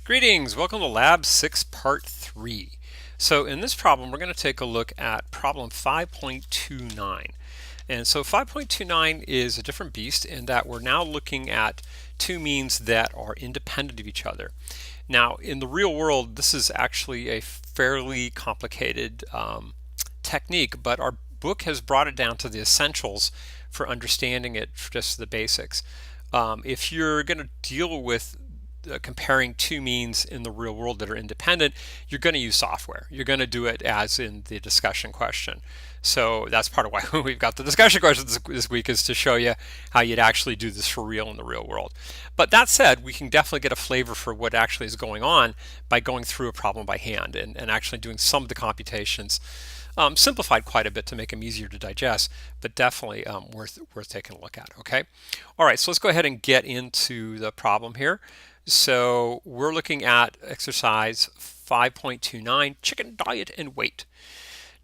Greetings, welcome to Lab 6 Part 3. So in this problem we're going to take a look at problem 5.29. And so 5.29 is a different beast in that we're now looking at two means that are independent of each other. Now in the real world this is actually a fairly complicated technique, but our book has brought it down to the essentials for understanding it, just the basics. If you're going to deal with comparing two means in the real world that are independent, you're going to use software. You're going to do it as in the discussion question. So that's part of why we've got the discussion questions this week, is to show you how you'd actually do this for real in the real world. But that said, we can definitely get a flavor for what actually is going on by going through a problem by hand and actually doing some of the computations. Simplified quite a bit to make them easier to digest, but definitely worth taking a look at. Okay, all right, so let's go ahead and get into the problem here. So we're looking at exercise 5.29, chicken diet and weight.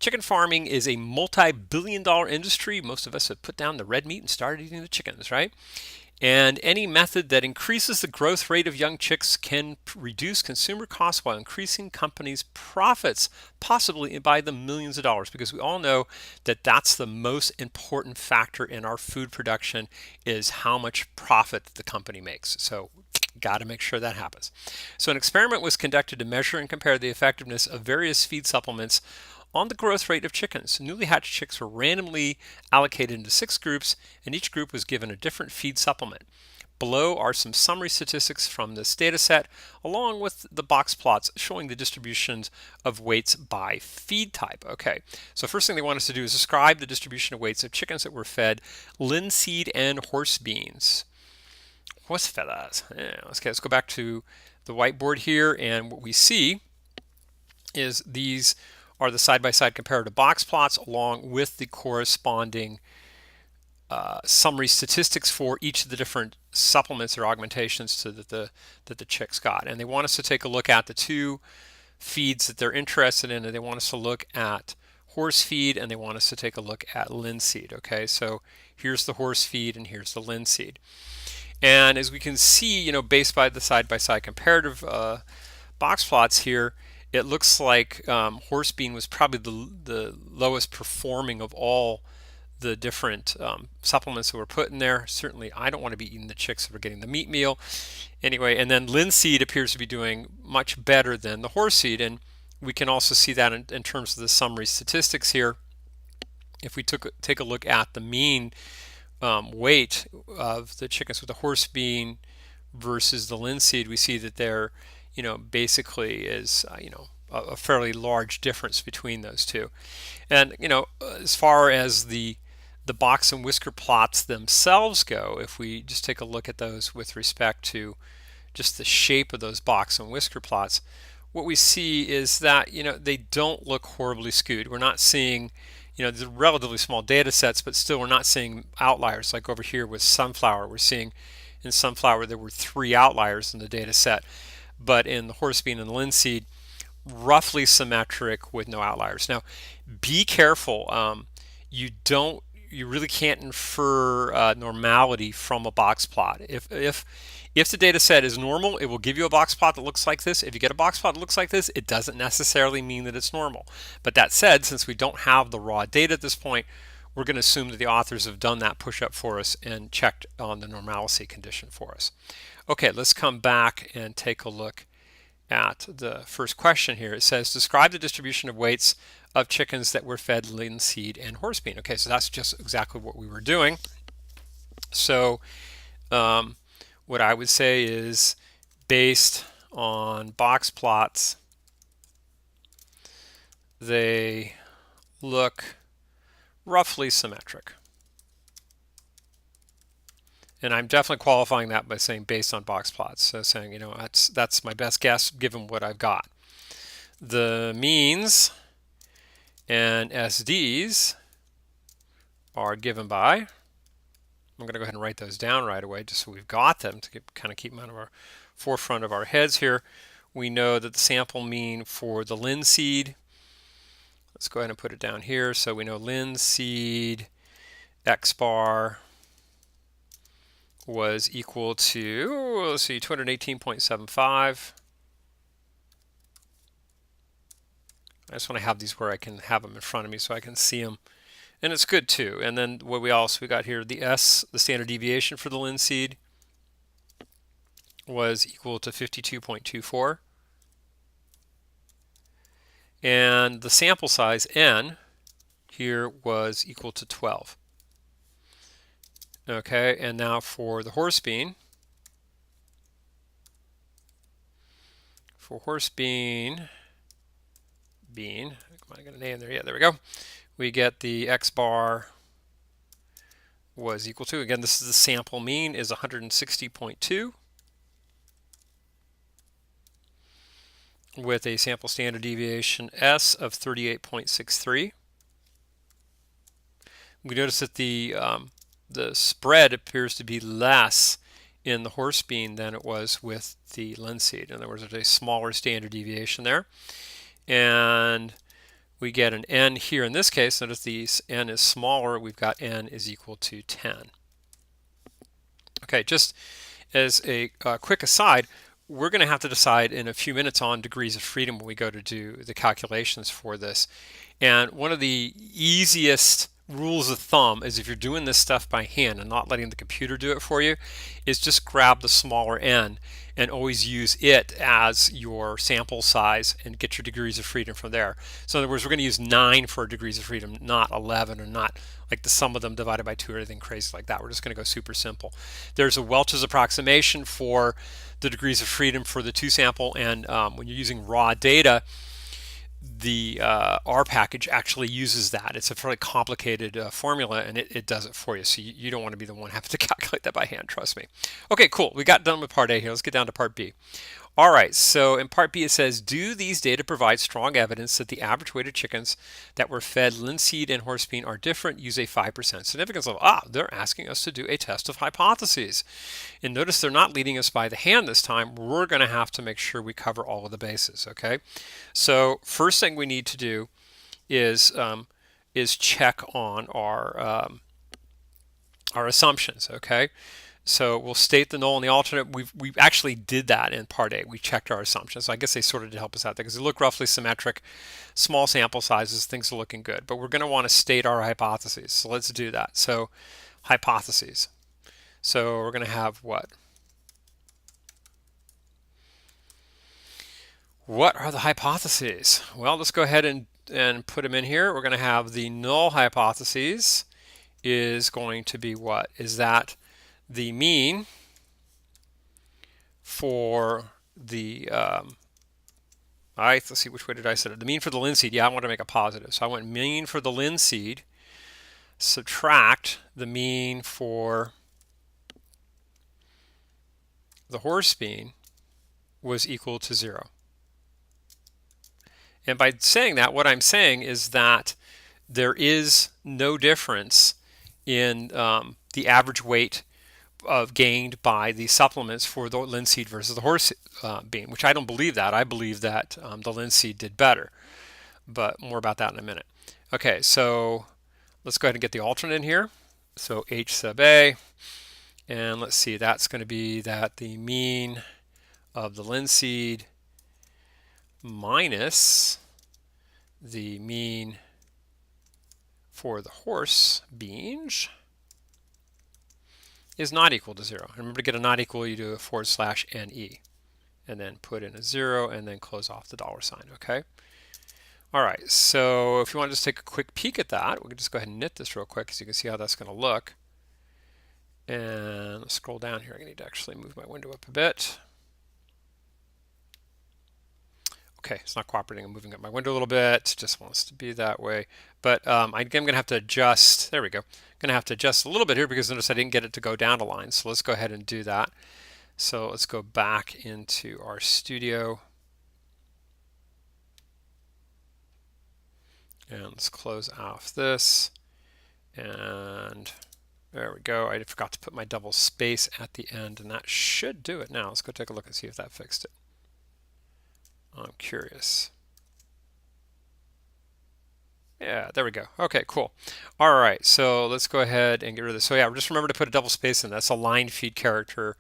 Chicken farming is a multi-billion-dollar industry. Most of us have put down the red meat and started eating the chickens, right? And any method that increases the growth rate of young chicks can reduce consumer costs while increasing companies' profits, possibly by the millions of dollars, because we all know that that's the most important factor in our food production, is how much profit the company makes. So got to make sure that happens. So an experiment was conducted to measure and compare the effectiveness of various feed supplements on the growth rate of chickens. Newly hatched chicks were randomly allocated into 6 groups, and each group was given a different feed supplement. Below are some summary statistics from this data set, along with the box plots showing the distributions of weights by feed type. Okay, so first thing they want us to do is describe the distribution of weights of chickens that were fed linseed and horse beans. Horse feathers. Yeah, let's go back to the whiteboard here, and what we see is these are the side-by-side comparative box plots along with the corresponding summary statistics for each of the different supplements or augmentations that the chicks got. And they want us to take a look at the two feeds that they're interested in, and they want us to look at horse feed, and they want us to take a look at linseed. Okay, so here's the horse feed and here's the linseed. And as we can see, based by the side-by-side comparative box plots here, it looks like horse bean was probably the lowest performing of all the different supplements that were put in there. Certainly, I don't want to be eating the chicks that are getting the meat meal. Anyway, and then linseed appears to be doing much better than the horse seed, and we can also see that in terms of the summary statistics here. If we take a look at the mean weight of the chickens with the horse bean versus the linseed, we see that they're basically is a fairly large difference between those two. And as far as the box and whisker plots themselves go, if we just take a look at those with respect to just the shape of those box and whisker plots, what we see is that they don't look horribly skewed. We're not seeing the relatively small data sets, but still we're not seeing outliers. Like over here with sunflower, we're seeing in sunflower there were 3 outliers in the data set, but in the horse bean and the linseed, roughly symmetric with no outliers. Now, be careful. You really can't infer normality from a box plot. If the data set is normal, it will give you a box plot that looks like this. If you get a box plot that looks like this, it doesn't necessarily mean that it's normal. But that said, since we don't have the raw data at this point, we're going to assume that the authors have done that push-up for us and checked on the normalcy condition for us. Okay, let's come back and take a look at the first question here. It says, describe the distribution of weights of chickens that were fed linseed and horse bean. Okay, so that's just exactly what we were doing. So what I would say is, based on box plots, they look roughly symmetric. And I'm definitely qualifying that by saying based on box plots. So saying, that's my best guess given what I've got. The means and SDs are given by, I'm going to go ahead and write those down right away just so we've got them to kind of keep them out of our forefront of our heads here. We know that the sample mean for the linseed, let's go ahead and put it down here. So we know linseed X bar was equal to, let's see, 218.75. I just want to have these where I can have them in front of me so I can see them. And it's good too. And then what we got here, the S, the standard deviation for the linseed, was equal to 52.24. And the sample size, N, here was equal to 12. Okay, and now for the horse bean, bean, come on, I got a name there, yeah, there we go. We get the X bar was equal to, again, this is the sample mean, is 160.2 with a sample standard deviation S of 38.63. We notice that the spread appears to be less in the horse bean than it was with the linseed. In other words, there's a smaller standard deviation there. And we get an N here in this case. Notice the N is smaller. We've got N is equal to 10. Okay, just as a quick aside, we're going to have to decide in a few minutes on degrees of freedom when we go to do the calculations for this. And one of the easiest rules of thumb is if you're doing this stuff by hand and not letting the computer do it for you, is just grab the smaller n and always use it as your sample size and get your degrees of freedom from there. So in other words, we're going to use 9 for degrees of freedom, not 11, or not like the sum of them divided by 2 or anything crazy like that. We're just going to go super simple. There's a Welch's approximation for the degrees of freedom for the 2 sample, and when you're using raw data, the R package actually uses that. It's a fairly complicated formula, and it does it for you. So you don't want to be the one having to calculate that by hand, trust me. Okay, cool. We got done with part A here. Let's get down to part B. All right, so in part B it says, do these data provide strong evidence that the average weight of chickens that were fed linseed and horse bean are different? Use a 5% significance level. They're asking us to do a test of hypotheses. And notice they're not leading us by the hand this time. We're going to have to make sure we cover all of the bases, okay? So first thing we need to do is check on our assumptions, okay? So we'll state the null and the alternate. We actually did that in part A. We checked our assumptions. So I guess they sort of did help us out there because they look roughly symmetric, small sample sizes, things are looking good. But we're going to want to state our hypotheses. So let's do that. So hypotheses. So we're going to have what? What are the hypotheses? Well, let's go ahead and put them in here. We're going to have the null hypotheses is going to be what? Is that the mean for the, let's see, which way did I set it? The mean for the linseed, yeah, I want to make a positive. So I want mean for the linseed, subtract the mean for the horse bean was equal to 0. And by saying that, what I'm saying is that there is no difference in the average weight gained by the supplements for the linseed versus the horse bean, which I don't believe that. I believe that the linseed did better, but more about that in a minute. Okay, so let's go ahead and get the alternate in here. So H sub A, and let's see, that's going to be that the mean of the linseed minus the mean for the horse beans is not equal to 0. Remember, to get a not equal, you do a /NE, and then put in a 0, and then close off the $sign, okay? All right, so if you want to just take a quick peek at that, we can just go ahead and knit this real quick so you can see how that's going to look. And let's scroll down here. I need to actually move my window up a bit. Okay, it's not cooperating. I'm moving up my window a little bit. Just wants to be that way. But I'm going to have to adjust. There we go. I'm going to have to adjust a little bit here because notice I didn't get it to go down a line. So let's go ahead and do that. So let's go back into our studio. And let's close off this. And there we go. I forgot to put my double space at the end, and that should do it now. Let's go take a look and see if that fixed it. I'm curious. Yeah, there we go. Okay, cool. All right, so let's go ahead and get rid of this. So yeah, just remember to put a double space in. That's a line feed character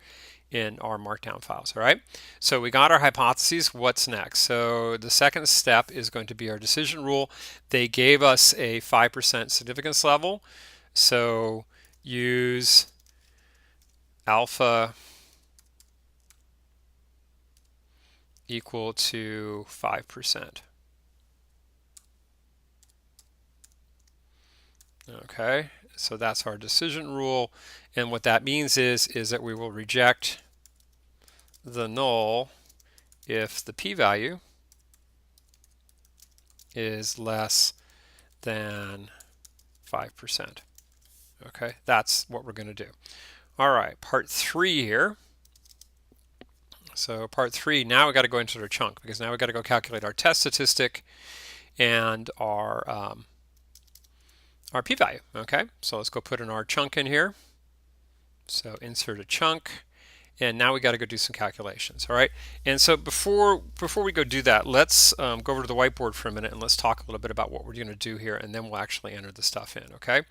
in our markdown files. All right, so we got our hypotheses. What's next? So the second step is going to be our decision rule. They gave us a 5% significance level, so use alpha equal to 5%. Okay, so that's our decision rule, and what that means is that we will reject the null if the p-value is less than 5%. Okay, that's what we're going to do. All right, part 3 here. So part 3, now we got to go into our chunk, because now we got to go calculate our test statistic and our p-value. Okay, so let's go put in our chunk in here. So insert a chunk, and now we got to go do some calculations. All right, and so before we go do that, let's go over to the whiteboard for a minute and let's talk a little bit about what we're going to do here, and then we'll actually enter the stuff in. Okay,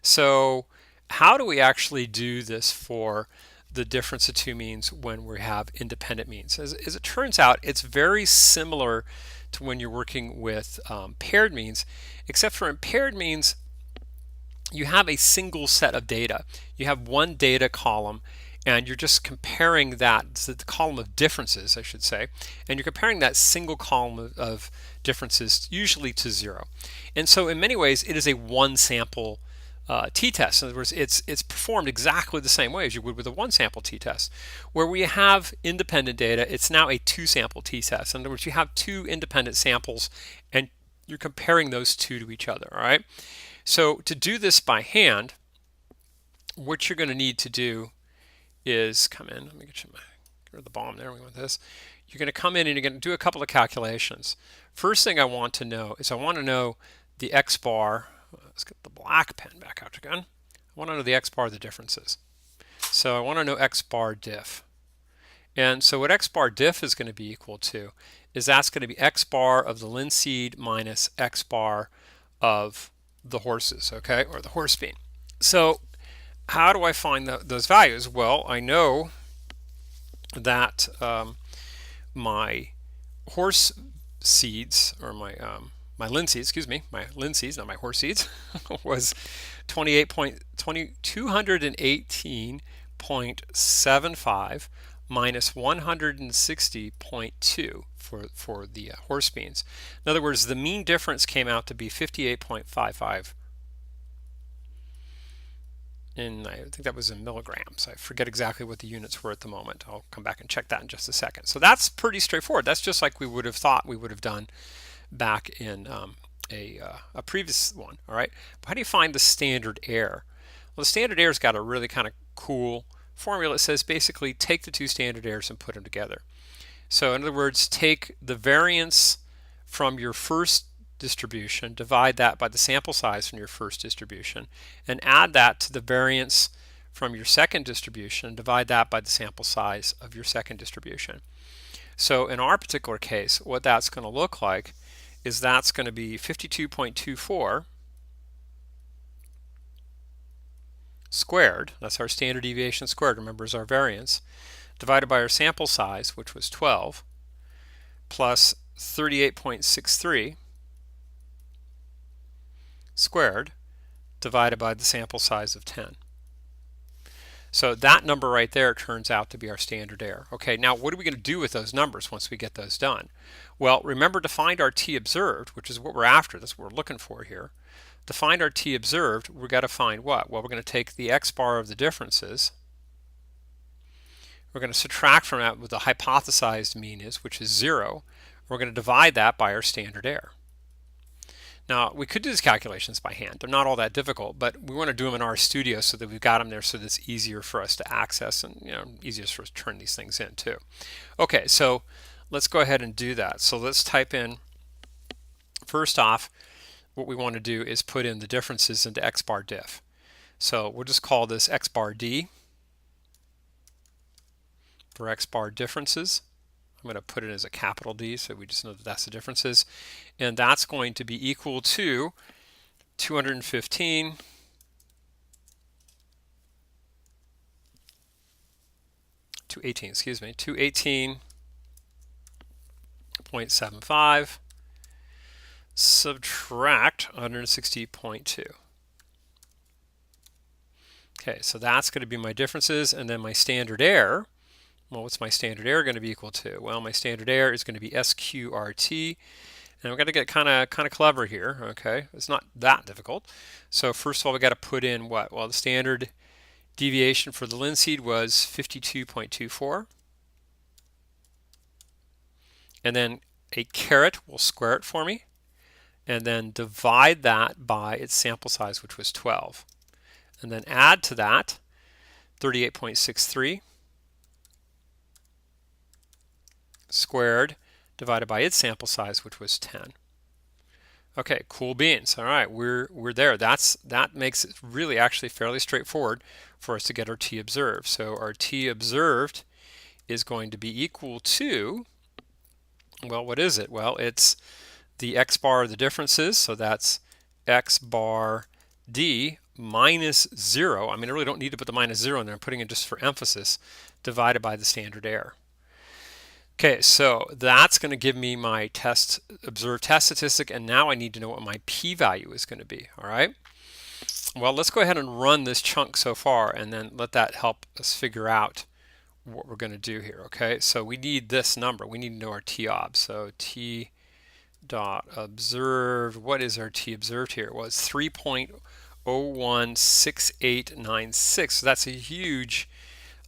so how do we actually do this for the difference of two means when we have independent means? As it turns out, it's very similar to when you're working with paired means, except for in paired means, you have a single set of data. You have one data column, and you're just comparing that, the column of differences, I should say, and you're comparing that single column of differences usually to 0. And so in many ways, it is a one sample t-test. In other words, it's performed exactly the same way as you would with a one sample t-test. Where we have independent data, it's now a two sample t-test. In other words, you have two independent samples and you're comparing those two to each other. All right. So to do this by hand, what you're going to need to do is come in. Let me get rid of the bomb there. We want this. You're going to come in and you're going to do a couple of calculations. First thing I want to know is I want to know the x bar. Let's get the black pen back out again. I want to know the x bar of the differences. So I want to know x bar diff. And so what x bar diff is going to be equal to is that's going to be x bar of the linseed minus x bar of the horses, okay, or the horse bean. So how do I find those values? Well, I know that my horse seeds, or my linseed, excuse me, my linseeds, not my horse seeds, was 218.75 minus 160.2 for the horse beans. In other words, the mean difference came out to be 58.55. And I think that was in milligrams. I forget exactly what the units were at the moment. I'll come back and check that in just a second. So that's pretty straightforward. That's just like we would have thought we would have done back in a previous one. All right. But how do you find the standard error? Well, the standard error's got a really kind of cool formula. It says basically take the two standard errors and put them together. So in other words, take the variance from your first distribution, divide that by the sample size from your first distribution, and add that to the variance from your second distribution, divide that by the sample size of your second distribution. So in our particular case, what that's going to look like is that's going to be 52.24 squared, that's our standard deviation squared, remember, is our variance, divided by our sample size, which was 12, plus 38.63 squared divided by the sample size of 10. So that number right there turns out to be our standard error. Okay, now what are we going to do with those numbers once we get those done? Well, remember to find our t observed, which is what we're after. That's what we're looking for here. To find our t observed, we've got to find what? Well, we're going to take the x bar of the differences. We're going to subtract from that what the hypothesized mean is, which is 0. We're going to divide that by our standard error. Now, we could do these calculations by hand. They're not all that difficult, but we want to do them in our studio so that we've got them there so that it's easier for us to access and easier for us to turn these things in too. Okay, so let's go ahead and do that. So let's type in, first off, what we want to do is put in the differences into x bar diff. So we'll just call this x bar d for x bar differences. I'm going to put it as a capital D so we just know that that's the differences. And that's going to be equal to 215 215 218, excuse me, 218.75 subtract 160.2. Okay, so that's going to be my differences, and then my standard error. Well, what's my standard error going to be equal to? Well, my standard error is going to be SQRT, and we've got to get kind of clever here. Okay, it's not that difficult. So first of all, we got to put in what? Well, the standard deviation for the linseed was 52.24, and then a caret will square it for me, and then divide that by its sample size, which was 12, and then add to that 38.63 squared divided by its sample size, which was 10. Okay, cool beans. All right, we're there. That makes it really actually fairly straightforward for us to get our t observed. So our t observed is going to be equal to, well, what is it? Well, it's the x bar of the differences, so that's x bar d minus 0. I mean, I really don't need to put the minus 0 in there. I'm putting it just for emphasis, divided by the standard error. Okay, so that's going to give me my observed test statistic, and now I need to know what my p-value is going to be. All right. Well, let's go ahead and run this chunk so far, and then let that help us figure out what we're going to do here. Okay, so we need this number. We need to know our t-ob. So t dot observed. What is our t observed here? Well, it's 3.016896. So that's a huge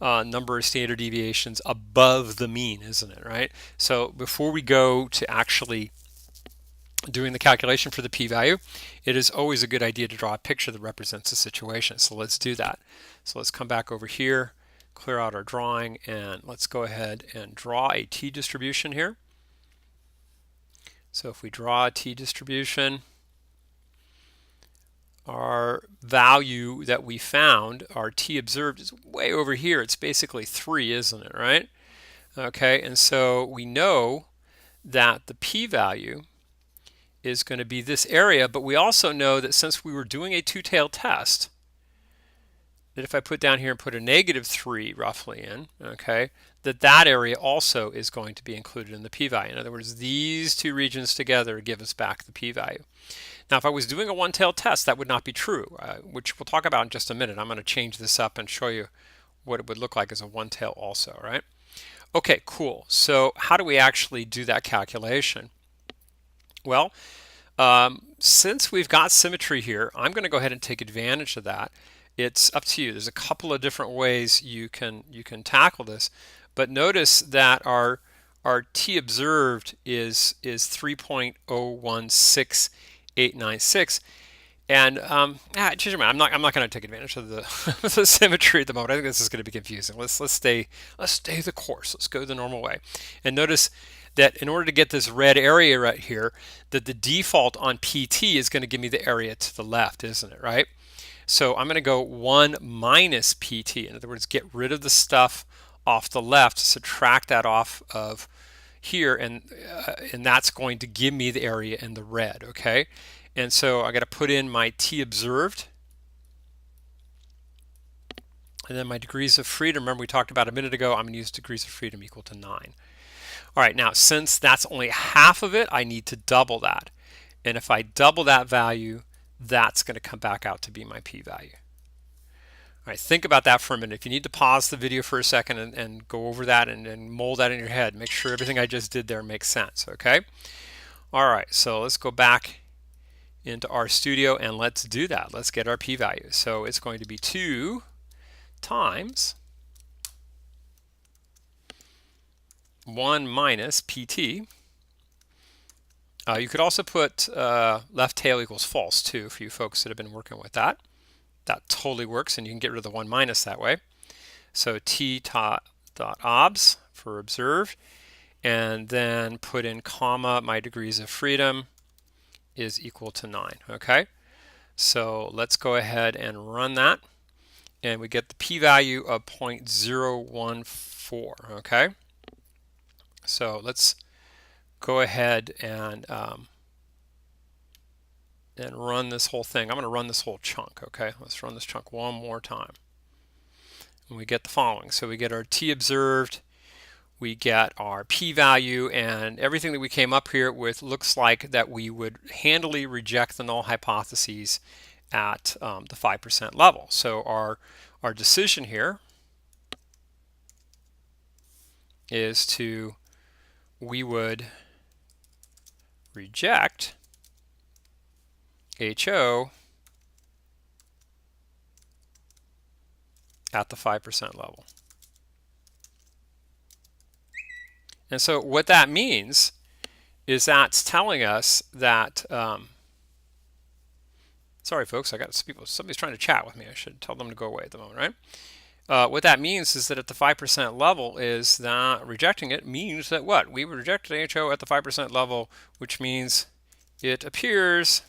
number of standard deviations above the mean, isn't it, right? So before we go to actually doing the calculation for the p-value, it is always a good idea to draw a picture that represents the situation. So let's do that. So let's come back over here, clear out our drawing, and let's go ahead and draw a t-distribution here. So if we draw a t-distribution, our value that we found, our t observed, is way over here. It's basically 3, isn't it, right? Okay, and so we know that the p-value is going to be this area, but we also know that since we were doing a two-tailed test, that if I put down here and put a -3 roughly in, okay, that area also is going to be included in the p-value. In other words, these two regions together give us back the p-value. Now, if I was doing a one-tailed test, that would not be true, which we'll talk about in just a minute. I'm going to change this up and show you what it would look like as a one-tail also, right? Okay, cool. So how do we actually do that calculation? Well, since we've got symmetry here, I'm going to go ahead and take advantage of that. It's up to you. There's a couple of different ways you can tackle this, but notice that our t observed is 3.016896, and change my mind. I'm not going to take advantage of the, the symmetry at the moment. I think this is going to be confusing. Let's stay the course. Let's go the normal way, and notice that in order to get this red area right here, that the default on PT is going to give me the area to the left, isn't it, right? So I'm going to go 1 minus PT. In other words, get rid of the stuff off the left, subtract that off of here, and that's going to give me the area in the red, okay? And so I got to put in my t observed, and then my degrees of freedom. Remember we talked about a minute ago, I'm going to use degrees of freedom equal to 9. All right, now since that's only half of it, I need to double that. And if I double that value, that's going to come back out to be my p-value. All right, think about that for a minute. If you need to pause the video for a second and go over that and mold that in your head, make sure everything I just did there makes sense, okay? All right, so let's go back into RStudio and let's do that. Let's get our p-value. So it's going to be 2 times 1 minus PT. You could also put left tail equals false too for you folks that have been working with that. That totally works, and you can get rid of the 1 minus that way. So t dot obs for observed, and then put in comma, my degrees of freedom is equal to 9. Okay, so let's go ahead and run that, and we get the p-value of 0.014. Okay, so let's go ahead and run this whole thing. I'm going to run this whole chunk. Okay, let's run this chunk one more time. and we get the following. So we get our t observed, we get our p-value, and everything that we came up here with looks like that we would handily reject the null hypotheses at the 5% level. So our decision here is we would reject HO at the 5% level. And so what that means is that's telling us that, sorry folks, I got somebody's trying to chat with me. I should tell them to go away at the moment, right? What that means is that at the 5% level is that rejecting it means that what? We rejected HO at the 5% level, which means it appears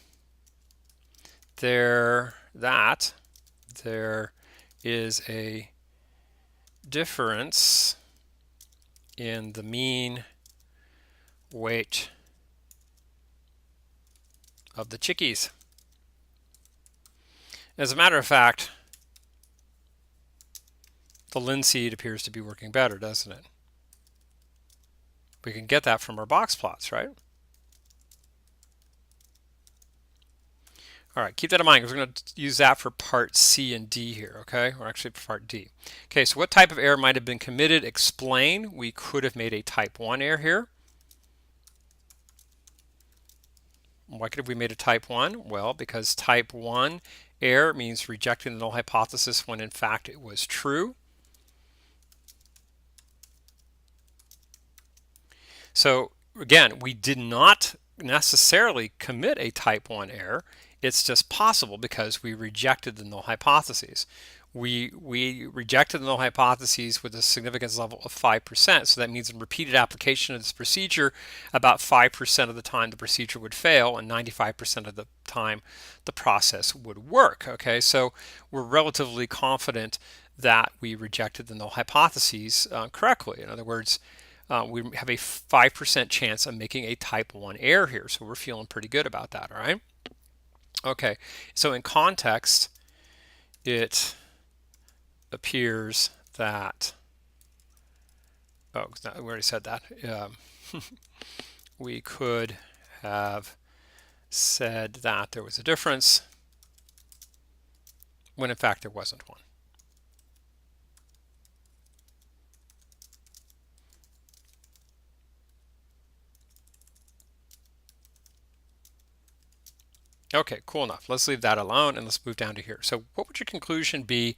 that there is a difference in the mean weight of the chickies. As a matter of fact, the linseed appears to be working better, doesn't it? We can get that from our box plots, right? All right, keep that in mind because we're going to use that for part C and D here, okay? Or actually for part D. Okay, so what type of error might have been committed? Explain. We could have made a type 1 error here. Why could have we made a type 1? Well, because type 1 error means rejecting the null hypothesis when in fact it was true. So again, we did not necessarily commit a type 1 error. It's just possible because we rejected the null hypotheses. We rejected the null hypotheses with a significance level of 5%. So that means in repeated application of this procedure, about 5% of the time the procedure would fail and 95% of the time the process would work. Okay, so we're relatively confident that we rejected the null hypotheses correctly. In other words, we have a 5% chance of making a type 1 error here. So we're feeling pretty good about that, all right? Okay, so in context, it appears that, oh, we already said that. We could have said that there was a difference when in fact there wasn't one. Okay, cool enough. Let's leave that alone and let's move down to here. So what would your conclusion be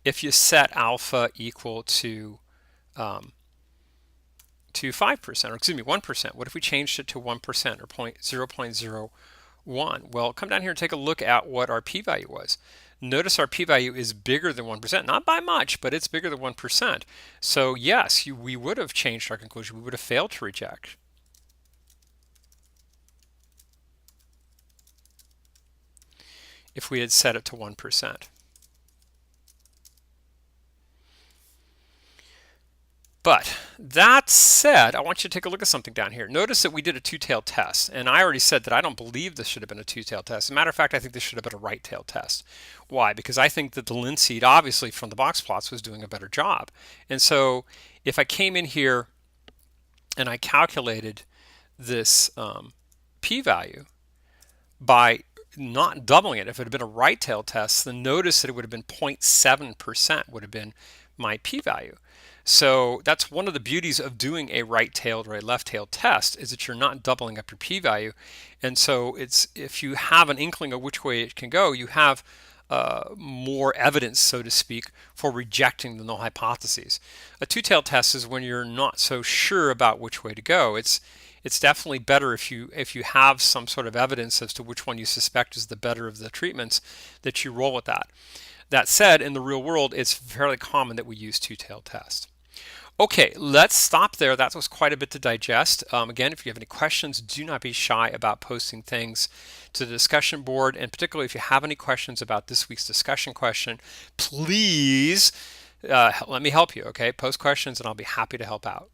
if you set alpha equal to 5%, or excuse me, 1%? What if we changed it to 1% or 0.01? Well, come down here and take a look at what our p-value was. Notice our p-value is bigger than 1%, not by much, but it's bigger than 1%. So yes, we would have changed our conclusion. We would have failed to reject. If we had set it to 1%. But that said, I want you to take a look at something down here. Notice that we did a two-tailed test, and I already said that I don't believe this should have been a two-tailed test. As a matter of fact, I think this should have been a right-tailed test. Why? Because I think that the linseed, obviously from the box plots, was doing a better job. And so if I came in here and I calculated this p-value by not doubling it, if it had been a right-tailed test, then notice that it would have been 0.7% would have been my p-value. So that's one of the beauties of doing a right-tailed or a left-tailed test, is that you're not doubling up your p-value. And so it's, if you have an inkling of which way it can go, you have more evidence, so to speak, for rejecting the null hypotheses. A two-tailed test is when you're not so sure about which way to go. It's definitely better if you have some sort of evidence as to which one you suspect is the better of the treatments, that you roll with that. That said, in the real world, it's fairly common that we use two-tailed tests. Okay, let's stop there. That was quite a bit to digest. Again, if you have any questions, do not be shy about posting things to the discussion board, and particularly if you have any questions about this week's discussion question, please let me help you, okay? Post questions and I'll be happy to help out.